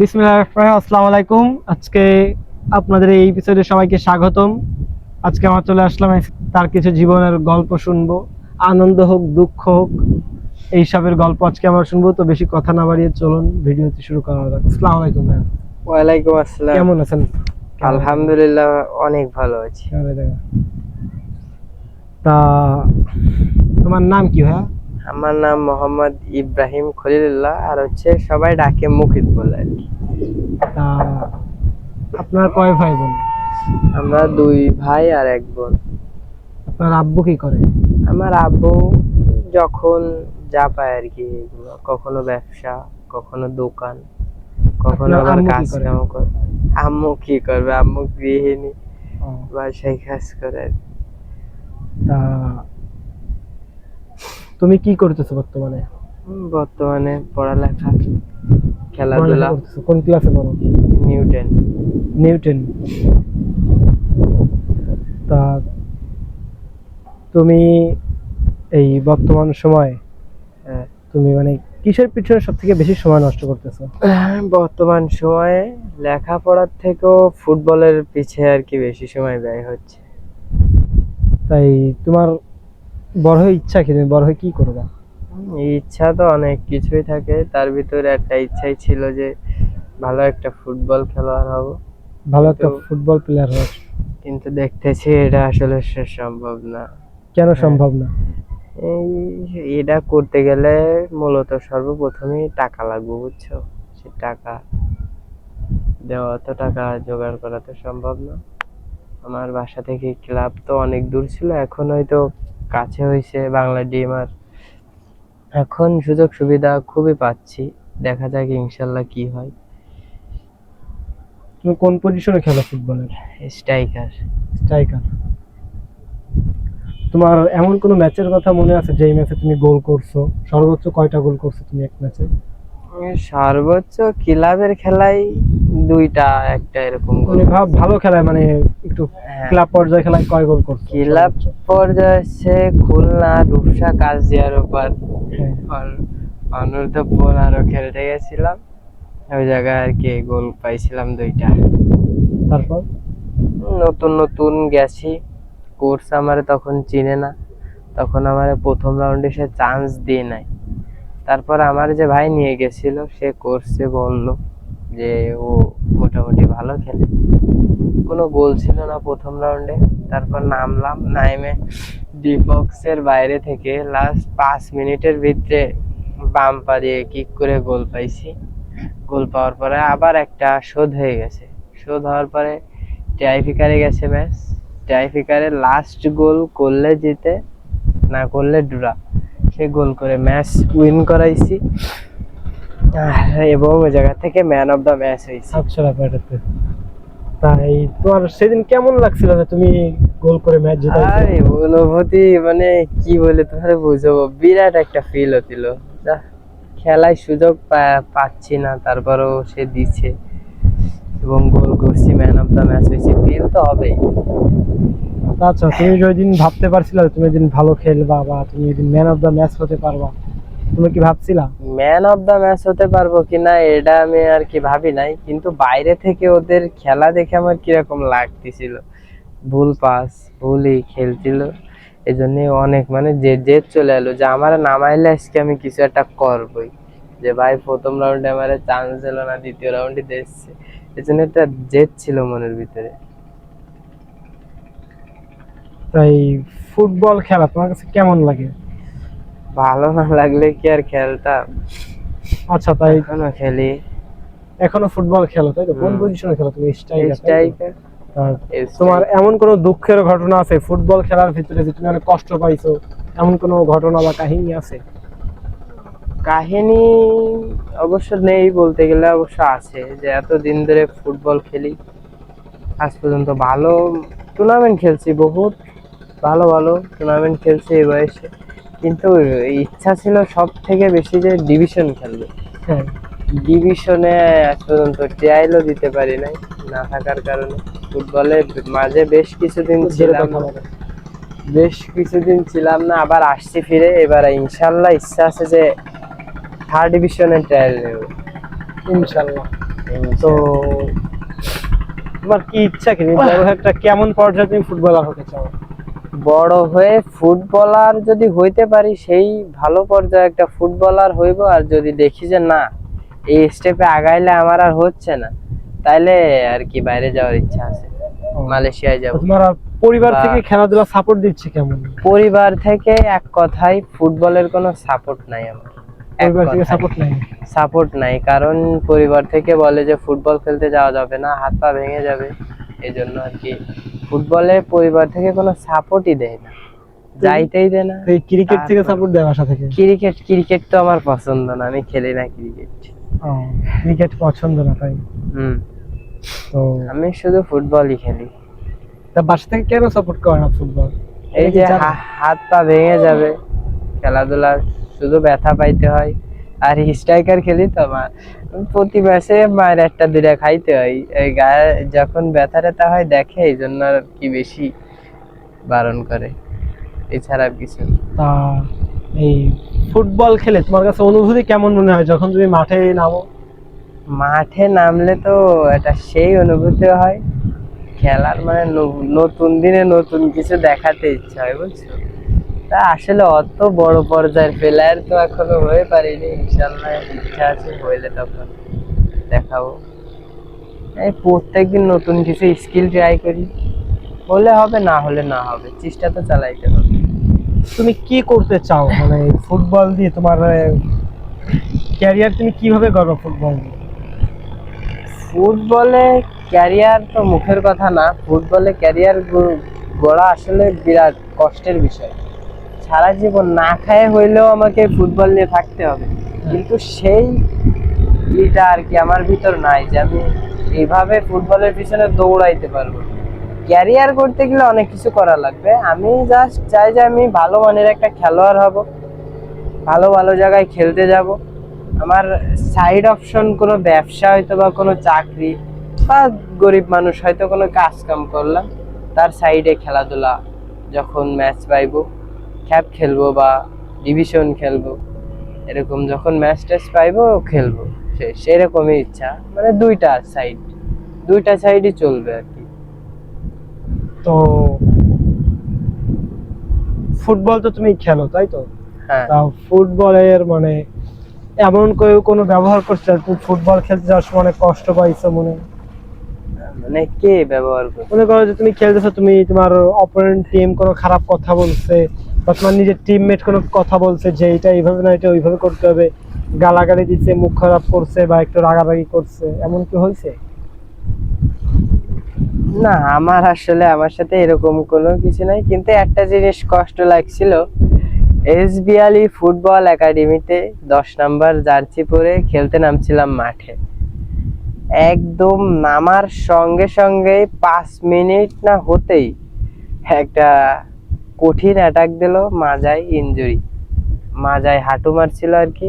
বিসমিল্লাহির রহমানির রহিম। আসসালামু আলাইকুম। আজকে আপনাদের এই এপিসোডে সবাইকে স্বাগতম। আজকে আমরা চলে আসলাম তার কিছু জীবনের গল্প শুনবো। আনন্দ হোক, দুঃখ হোক, এইসবের গল্প আজকে আমরা শুনবো। তো বেশি কথা না বাড়িয়ে চলুন ভিডিওটি শুরু করা যাক। আসসালামু আলাইকুম ভাইয়া। ওয়ালাইকুম আসসালাম। কেমন আছেন? আলহামদুলিল্লাহ অনেক ভালো আছি। তা তোমার নাম কি ভাইয়া? আমার নাম মোহাম্মদ ইব্রাহিম খলিলুল্লাহ, আর হচ্ছে সবাই ডাকে মুকিত বলে আর কি। তা আপনার কয় ভাই বোন? আমরা দুই ভাই আর এক বোন। আপনার আব্বু কি করে? আমার আব্বু যখন যা পায় আর কি, এগুলো কখনো ব্যবসা, কখনো দোকান, কখনো আপনার আবার আম্মু কি কাজ করে? কাম করে। আম্মু কি করবে, আম্মু গৃহিণী, ও, বাসায় কাজ করে আর কি। তা তুমি কি করতেছো বর্তমানে? বর্তমানে পড়ালেখা, পড়ালেখা খেলাধুলা। করতেছো? কোন ক্লাসে পড়ো? নিউটন। নিউটন। তা তুমি এই বর্তমান সময় হ্যাঁ, তুমি মানে কিসের পিছনে সব থেকে বেশি সময় নষ্ট করতেছো? বর্তমান সময়ে লেখাপড়ার থেকেও ফুটবলের পিছে আর কি বেশি সময় ব্যয় হচ্ছে। তাই তোমার বড় হয়ে ইচ্ছা কি, তুমি বড় হয়ে কি করবা? ইচ্ছা তো অনেক কিছুই থাকে, তার ভিতরে একটা ইচ্ছাই ছিল যে ভালো একটা ফুটবল খেলোয়াড় হব। ভালো একটা কিন্তু ফুটবল প্লেয়ার হওয়ার। কিন্তু দেখতেছি এটা আসলে সম্ভব না। কেন হ্যাঁ, সম্ভব না? এই এটা করতে গেলে মূলত সর্বপ্রথমেই টাকা লাগবে, বুঝছো? সে টাকা দেওয়া, তো টাকা জোগাড় করা তো সম্ভব না। আমার বাসা থেকে ক্লাব তো অনেক দূর ছিল, এখন হয়তো কাছে হয়েছে বাংলা ডিম, আর এখন সুযোগ সুবিধা খুবই পাচ্ছি। দেখা যাক ইনশাল্লাহ কি হয়। তুমি কোন পজিশনে খেলো ফুটবলের? স্ট্রাইকার। স্ট্রাইকার। তোমার এমন কোন ম্যাচের কথা মনে আছে যেই ম্যাচে তুমি গোল করছো? সর্বোচ্চ কয়টা গোল করছো তুমি এক ম্যাচে? সর্বোচ্চ ক্লাবের খেলায় দুইটা একটা এরকম গোল। মানে ভালো খেলায়, মানে একটু হ্যাঁ, ক্লাব পর্যায়ে খেলায় কয় গোল করছো ক্লাব সর্বোচ্চ? পর্যায়ে হচ্ছে খুলনা রূপসা কাজিয়ার উপর হ্যাঁ। অনূর্ধ্ব 15 খেলতে গেছিলাম। ওই জায়গায় আর কি গোল পাইছিলাম দুইটা। তারপর নতুন নতুন গেছি, কোর্স আমারে তখন চিনে না, তখন আমারে প্রথম রাউন্ডে সে চান্স দিয়ে নাই। তারপর আমার যে ভাই নিয়ে গেছিল সে কোর্সে বলল যে ও মোটামুটি ভালো খেলে। কোনো গোল ছিল না প্রথম রাউন্ডে। তারপর নামলাম, নাইমে ডি বক্সের বাইরে থেকে লাস্ট 5 মিনিটের ভিতরে বাম পা দিয়ে কিক করে গোল পাইছি। গোল পাওয়ার পরে আবার একটা শোধ হয়ে গেছে। শোধ হওয়ার পরে টাইফিকারে গেছে ম্যাচ। টাইফিকারে লাস্ট গোল করলে জিতে, না করলে ড্রা। সে গোল করে ম্যাচ উইন করাইছি, এবং ওই জায়গা থেকে ম্যান অফ দ্য ম্যাচ হয়েছি। আচ্ছা, ব্যাপারটাতে তাই তোমার সেদিন কেমন লাগছিল যে তুমি গোল করে ম্যাচ জিতাইছো? আরে অনুভূতি মানে কি বলে তোমার বুঝাবো, বিরাট একটা ফিল হচ্ছিল। খেলায় সুযোগ পাচ্ছি না, তারপরেও সে দিচ্ছে এবং গোল করছি, ম্যান অফ দ্য ম্যাচ হয়েছি, ফিল তো হবেই। আচ্ছা, তুমি ওই দিন ভাবতে পারছিলা যে তুমি ওই দিন ভালো খেলবা বা তুমি ওই দিন ম্যান অফ দ্য ম্যাচ হতে পারবা? তুমি কি ভাবছিলা? ম্যান অফ দ্য ম্যাচ হতে পারবো কিনা এটা আমি আর কি ভাবি নাই, কিন্তু বাইরে থেকে ওদের খেলা দেখে আমার কিরকম লাগতেছিল। ভুল পাস, ভুলই খেলছিল। এই জন্য অনেক মানে জেদ চলে এলো যে আমার নামাইলে আজকে আমি কিছু একটা করবই। যে ভাই প্রথম রাউন্ডে আমার চান্স দিল না, দ্বিতীয় রাউন্ডে দিচ্ছে। এই জন্য একটা জেদ ছিল মনের ভিতরে। তাই ফুটবল খেলা তোমার কাছে কেমন লাগে? ভালো না লাগলে কি আর খেলতাম? আচ্ছা, তাই এখনো খেলি। এখনো ফুটবল খেলো, তাই তো? কোন হুম, পজিশনে খেলো তুমি? স্ট্রাইকার, তাই তো? স্ট্রাইকার। আর তোমার এমন কোনো দুঃখের ঘটনা আছে ফুটবল খেলার ভিতরে যে তুমি অনেক কষ্ট পাইছো? এমন কোনো ঘটনা বা কাহিনী আছে? কাহিনী অবশ্য নেই বলতে গেলে, অবশ্য আছে যে এতদিন ধরে ফুটবল খেলি, আজ পর্যন্ত ভালো টুর্নামেন্ট খেলছি, বহুত ভালো ভালো টুর্নামেন্ট খেলছি এই বয়সে। কিন্তু ইচ্ছা ছিল সব থেকে বেশি যে ডিভিশন খেলবো। হ্যাঁ। ডিভিশনে আজ পর্যন্ত ট্রায়ালও দিতে পারি নাই, না থাকার কারণে। ফুটবলে মাঝে বেশ কিছুদিন খুব জোরে ছিলাম, কথা বলো। না, আবার আসছি ফিরে। এবার ইনশাল্লাহ ইচ্ছা আছে যে থার্ড ডিভিশনে ট্রায়াল নেব। ইনশাল্লাহ। তো তোমার কি ইচ্ছা কি, তুমি বড় হয়ে একটা কেমন পর্যায়ে তুমি ফুটবলার হতে চাও? বড় হয়ে ফুটবলার যদি হইতে পারি সেই ভালো পর্যায়ে একটা ফুটবলার হইব, আর যদি দেখি যে না এই স্টেপে আগাইলে আমার আর হচ্ছে না, তাইলে আর কি বাইরে যাওয়ার ইচ্ছা আছে, মালয়েশিয়ায় যাব। তো তোমার পরিবার বা- থেকে খেলাধুলা সাপোর্ট দিচ্ছে কেমন? পরিবার থেকে এক কথায় ফুটবলের কোনো সাপোর্ট নাই আমার, পরিবার থেকে সাপোর্ট নাই? সাপোর্ট নাই, কারণ পরিবার থেকে বলে যে ফুটবল খেলতে যাওয়া যাবে না, হাত পা ভেঙে যাবে, এই জন্য আর কি ফুটবলে পরিবার থেকে কোনো সাপোর্টই দেয় না, যাইতেই দেয় না। তো এই ক্রিকেট থেকে সাপোর্ট দেয় বাসা থেকে? ক্রিকেট তো আমার পছন্দ না, আমি খেলি না ক্রিকেট। ক্রিকেট পছন্দ না তাই? হুম, তো আমি শুধু ফুটবলই খেলি। তা বাসা থেকে কেন সাপোর্ট করে না ফুটবল? এই যে হাত পা ভেঙে যাবে, খেলাধুলা শুধু ব্যথা পাইতে হয়, আর স্ট্রাইকার খেলি তো আমার প্রতি ম্যাচে মায়ের একটা দুইটা খাইতে হয়, এই গায়ে যখন ব্যথা ট্যাথা হয় দেখে, এই জন্য আর কি বেশি বারণ করে, এছাড়া আর কিছু না। তা এই ফুটবল খেলে তোমার কাছে অনুভূতি কেমন মনে হয় যখন তুমি মাঠে নামো? মাঠে নামলে তো এটা সেই অনুভূতি হয়, খেলার মানে নতুন দিনে নতুন কিছু দেখাতে ইচ্ছা হয়, বুঝছো? তা আসলে অত বড় পর্যায়ের প্লেয়ার তো এখনো হয়ে পারিনি, ইনশাল্লাহ ইচ্ছা আছে, হইলে তখন দেখাবো। এই প্রত্যেকদিন নতুন কিছু স্কিল ট্রাই করি, হলে হবে, না হলে না হবে, চেষ্টা তো চালাইতে হবে। তুমি কি করতে চাও, মানে ফুটবল দিয়ে তোমার ক্যারিয়ার তুমি কিভাবে গড়ো ফুটবল দিয়ে? ফুটবলে ক্যারিয়ার তো মুখের কথা না, ফুটবলে ক্যারিয়ার গড়া আসলে বিরাট কষ্টের বিষয়, সারা জীবন না খায় হইলেও আমাকে ফুটবল নিয়ে থাকতে হবে, কিন্তু সেই এটা আর কি আমার ভিতর নাই যে আমি এইভাবে ফুটবলের পিছনে দৌড়াইতে পারবো। ক্যারিয়ার করতে গেলে অনেক কিছু করা লাগবে, আমি জাস্ট চাই যে আমি ভালো মানের একটা খেলোয়াড় হব, ভালো ভালো জায়গায় খেলতে যাব, আমার সাইড অপশন কোনো ব্যবসা হয়তো বা কোনো চাকরি, বা গরিব মানুষ হয়তো কোনো কাজ কাম করলাম, তার সাইডে খেলাধুলা, যখন ম্যাচ পাইবো খ্যাপ খেলবো বা ডিভিশন খেলবো, এরকম যখন ম্যাচ ট্যাচ পাইবো খেলবো, সেরকমই ইচ্ছা, মানে দুইটা সাইডই চলবে আর কি। তো ফুটবল তো তুমি খেলো তাই তো? হ্যাঁ, তা ফুটবলের মানে এমন কোনো ব্যবহার করছে তুমি ফুটবল খেলতে যাওয়ার সময় অনেক কষ্ট পাইছো মনে? মানে কে ব্যবহার করবে? মনে করো যে তুমি খেলতেছো, তুমি তোমার অপোনেন্ট টিম কোনো খারাপ কথা বলছে, বা তোমার নিজের টিমমেট কোনো কথা বলছে যে এটা এইভাবে না এটা ওইভাবে করতে হবে, গালাগালি দিচ্ছে, মুখ খারাপ করছে, বা একটু রাগারাগি করছে, এমন কি হয়েছে? না, আমার সাথে এরকম কোনো কিছু নাই, কিন্তু একটা জিনিস কষ্ট লাগছিল, এসবি আলী ফুটবল একাডেমিতে 10 নাম্বার জার্সি পরে খেলতে নামছিলাম মাঠে, একদম নামার সঙ্গে সঙ্গে 5 মিনিট না হতেই একটা কঠিন অ্যাটাক দিল, মাজায় ইনজুরি, মাজায় হাঁটু মারছিল আর কি,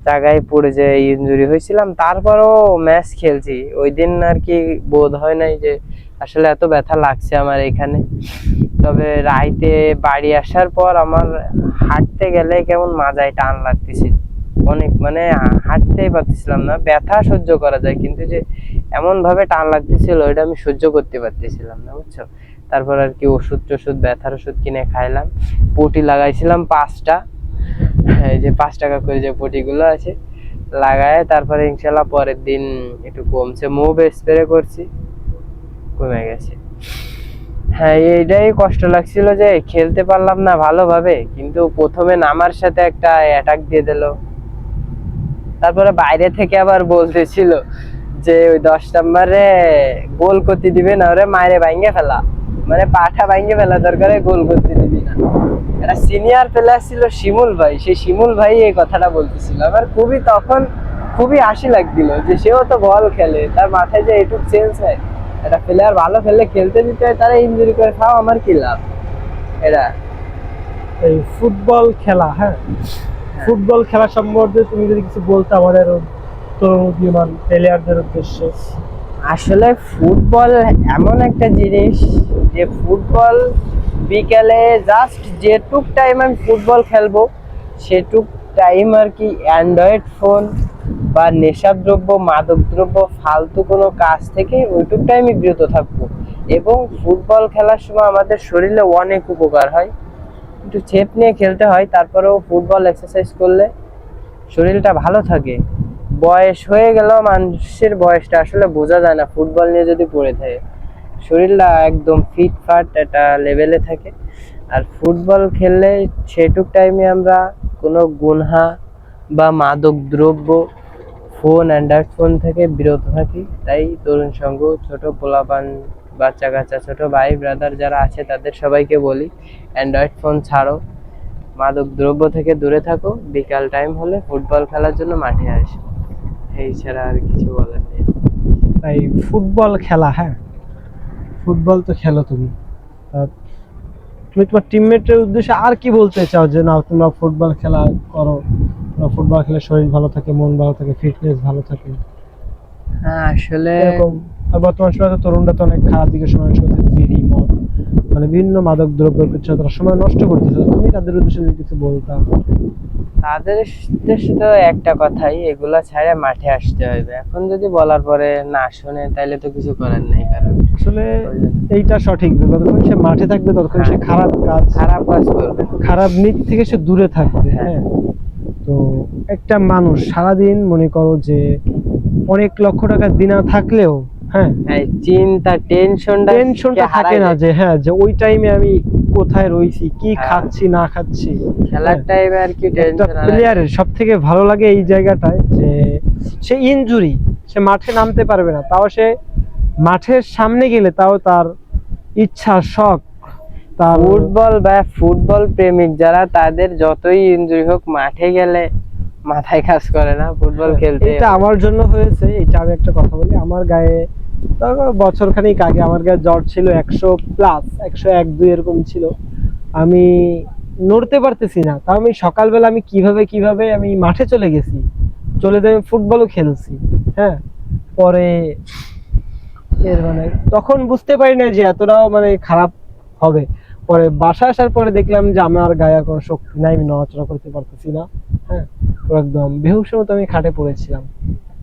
জায়গায় পড়ে যে ইনজুরি হয়েছিলাম, তারপরও ম্যাচ খেলছি। ওই দিন আর কি বোধ হয় নাই যে আসলে এত ব্যথা লাগছে আমার এখানে। তবে রাইতে বাড়ি আসার পর আমার হাঁটতে গেলে কেমন মাজায় টান লাগতেছিল অনেক, মানে হাঁটতেই পারতেছিলাম না, ব্যথা সহ্য করা যায় কিন্তু যে এমন ভাবে টান লাগতেছিল ওইটা আমি সহ্য করতে পারতেছিলাম না, বুঝছো? তারপর আর কি ওষুধ ব্যথার ওষুধ কিনে খাইলাম, পটি লাগাইছিলাম 5টা, এই যে 5 টাকা করে যে পটিগুলো আছে লাগায়, তারপরে ইনশাল্লাহ পরের দিন একটু কমছে, মুভ স্প্রে করছি, কমে গেছে। হ্যাঁ, এইটাই কষ্ট লাগছিল যে খেলতে পারলাম না ভালোভাবে, কিন্তু প্রথমে নামার সাথে একটা অ্যাটাক দিয়ে দিল, তারপরে বাইরে থেকে আবার বলতেছিল যে ওই 10 নম্বরে গোল করতে দিবে না, ওরে মায়েরে ভাঙ্গে ফেলা, মানে পাঠা ভাঙ্গে ফেলা দরকারে, গোল করতে দিবি না। একটা সিনিয়র প্লেয়ার ছিল শিমুল ভাই, সেই শিমুল ভাই এই কথাটা বলতেছিল, আমার খুবই হাসি লাগছিল যে সেও তো বল খেলে, তার মাথায় যে এটুক চেঞ্জ হয়, একটা প্লেয়ার ভালো খেলে খেলতে দিতে হয়, তারা ইনজুরি করে খাও, আমার কি লাভ? এরা এই ফুটবল খেলা, হ্যাঁ, ফুটবল খেলা সম্বন্ধে তুমি যদি কিছু বলতে আমাদের তরুণ প্লেয়ারদের উদ্দেশ্যে। আসলে ফুটবল এমন একটা জিনিস যে ফুটবল বিকেলে জাস্ট যেটুক টাইম আমি ফুটবল খেলবো সেটুক টাইম আর কি অ্যান্ড্রয়েড ফোন বা নেশাদ্রব্য, মাদকদ্রব্য, ফালতু কোনো কাজ থেকে ওইটুকটাই আমি বিরত থাকবো। এবং ফুটবল খেলার সময় আমাদের শরীরে অনেক উপকার হয়, একটু চেপ নিয়ে খেলতে হয়, তারপরেও ফুটবল এক্সারসাইজ করলে শরীরটা ভালো থাকে। বয়স হয়ে গেলেও মানুষের বয়সটা আসলে বোঝা যায় না ফুটবল নিয়ে যদি পড়ে থাকে, শরীরটা একদম ফিটফাট একটা লেভেলে থাকে। আর ফুটবল খেললে সেটুক টাইমে আমরা কোনো গুনহা বা মাদক দ্রব্য, ফোন, অ্যান্ড্রয়েড ফোন থেকে বিরত থাকি। তাই তরুণ সংঘ, ছোট পোলাপান, বাচ্চা কাচ্চা, ছোট ভাই ব্রাদার যারা আছে তাদের সবাইকে বলি, অ্যান্ড্রয়েড ফোন ছাড়ো, মাদক দ্রব্য থেকে দূরে থাকো, বিকাল টাইম হলে ফুটবল খেলার জন্য মাঠে আসো। এই ছাড়া আর কিছু বলার নেই। তাই ফুটবল খেলা, হ্যাঁ ফুটবল তো খেলো তুমি, তুমি তোমার টিমমেটের উদ্দেশ্যে আর কি বলতে চাও যে না তোমরা ফুটবল খেলা করো, ফুটবল খেলে শরীর ভালো থাকে, মন ভালো থাকে, ফিটনেস ভালো থাকে হ্যাঁ আসলে এরকম? আর বর্তমান সময়ে তো তরুণরা তো অনেক খারাপ দিকে সময় নষ্ট করছে, বিড়ি, মদ, মানে বিভিন্ন মাদক দ্রব্যের পিছনে তারা সময় নষ্ট করতেছে। তুমি তাদের উদ্দেশ্যে যদি কিছু বলতাম? তাদের উদ্দেশ্যে তো একটা কথাই, এগুলা ছাড়া মাঠে আসতে হবে। এখন যদি বলার পরে না শোনে তাহলে তো কিছু করার নেই। কারণ আসলে এইটা সঠিক যে যতক্ষণ সে মাঠে থাকবে ততক্ষণ সে খারাপ কাজ করবে, খারাপ নীতি থেকে সে দূরে থাকবে। হ্যাঁ, তো একটা মানুষ সারাদিন মনে করো যে অনেক লক্ষ টাকা দিনা থাকলেও, হ্যাঁ চিন্তা টেনশনটা থাকে না যে হ্যাঁ যে ওই টাইমে আমি কোথায় রইছি, কি খাচ্ছি না খাচ্ছি। খেলার টাইমে আর কি টেনশন। প্লেয়ারের সব থেকে ভালো লাগে এই জায়গাটায় যে সে ইনজুরি, সে মাঠে নামতে পারবে না, তাও সে মাঠের সামনে গেলে তাও তার ইচ্ছা, শখ, তার ফুটবল বা ফুটবল প্রেমিক যারা, তাদের যতই ইনজুরি হোক মাঠে গেলে মাথায় কাজ করে না, ফুটবল খেলতে। এটা আমার জন্য হয়েছে। এটা আমি একটা কথা বলি, আমার গায়ে বছর খানিক আগে আমার গায়ে জ্বর ছিল 100+, 101-2 এরকম ছিল। আমি নড়তে পারতেছি না, তাও আমি সকালবেলা আমি কিভাবে আমি মাঠে চলে গেছি, চলে যাই ফুটবলও খেলছি। হ্যাঁ, পরে এর মানে তখন বুঝতে পারি না যে এতটাও মানে খারাপ হবে। পরে বাসা আসার পরে দেখলাম যে আমার গায়ে কোনো শক্তি নাই, আমি নড়াচড়া করতে পারতেছি না। হ্যাঁ, পুরো একদম বেহুশের মতো আমি খাটে পড়েছিলাম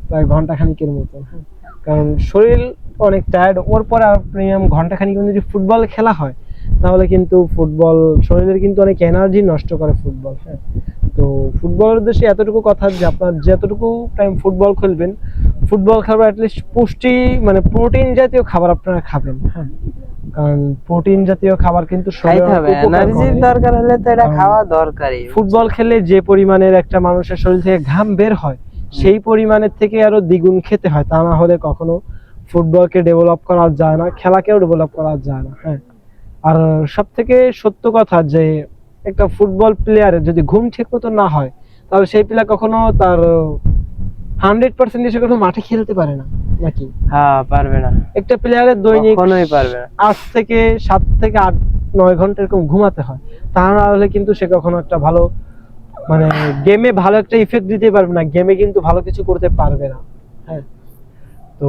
প্রায় ঘন্টা খানিকের মতো। হ্যাঁ, কারণ শরীর অনেক টায়ার্ড। ওর পরে প্রিমিয়াম ঘন্টা খানিক যদি ফুটবল খেলা হয় তাহলে কিন্তু ফুটবল শরীরের কিন্তু অনেক এনার্জি নষ্ট করে ফুটবল। হ্যাঁ, তো ফুটবলের উদ্দেশ্যে এতটুকু কথা যে আপনার যতটুকু টাইম ফুটবল খেলবেন, ফুটবল খাবার অ্যাটলিস্ট পুষ্টি মানে প্রোটিন জাতীয় খাবার আপনারা খাবেন। হ্যাঁ, কারণ প্রোটিন জাতীয় খাবার কিন্তু এনার্জির দরকার হলে তো এটা খাওয়া দরকারই। ফুটবল খেলে যে পরিমাণের একটা মানুষের শরীর থেকে ঘাম বের হয় সেই পরিমাণের থেকে আরো দ্বিগুণ খেতে হয়, তা না হলে কখনো ফুটবলকে ডেভেলপ করা যায় না, খেলাকেও ডেভেলপ করা যায় না। হ্যাঁ, আর সব থেকে সত্য কথা যে একটা ফুটবল প্লেয়ারের যদি ঘুম ঠিক মতো না হয় তাহলে সেই প্লেয়ার কখনো তার 100% এসে কখনো মাঠে খেলতে পারে না, নাকি? হ্যাঁ, পারবে না। একটা প্লেয়ারের দৈনিক কখনোই পারবে না 8 থেকে 7 থেকে 8-9 ঘন্টা এরকম ঘুমাতে হয়, তা না হলে কিন্তু সে কখনো একটা ভালো মানে গেমে ভালো একটা ইফেক্ট দিতে পারবে না, গেমে কিন্তু ভালো কিছু করতে পারবে না। হ্যাঁ, তো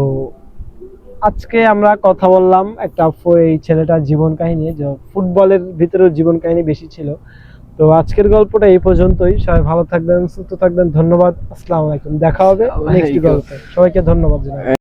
আজকে আমরা কথা বললাম একটা এই ছেলেটার জীবন কাহিনী, যে ফুটবলের ভিতরেও জীবন কাহিনী বেশি ছিল। তো আজকের গল্পটা এই পর্যন্তই। সবাই ভালো থাকবেন, সুস্থ থাকবেন। ধন্যবাদ। আসসালামু আলাইকুম। দেখা হবে নেক্সট গল্পে। সবাইকে ধন্যবাদ জানাই।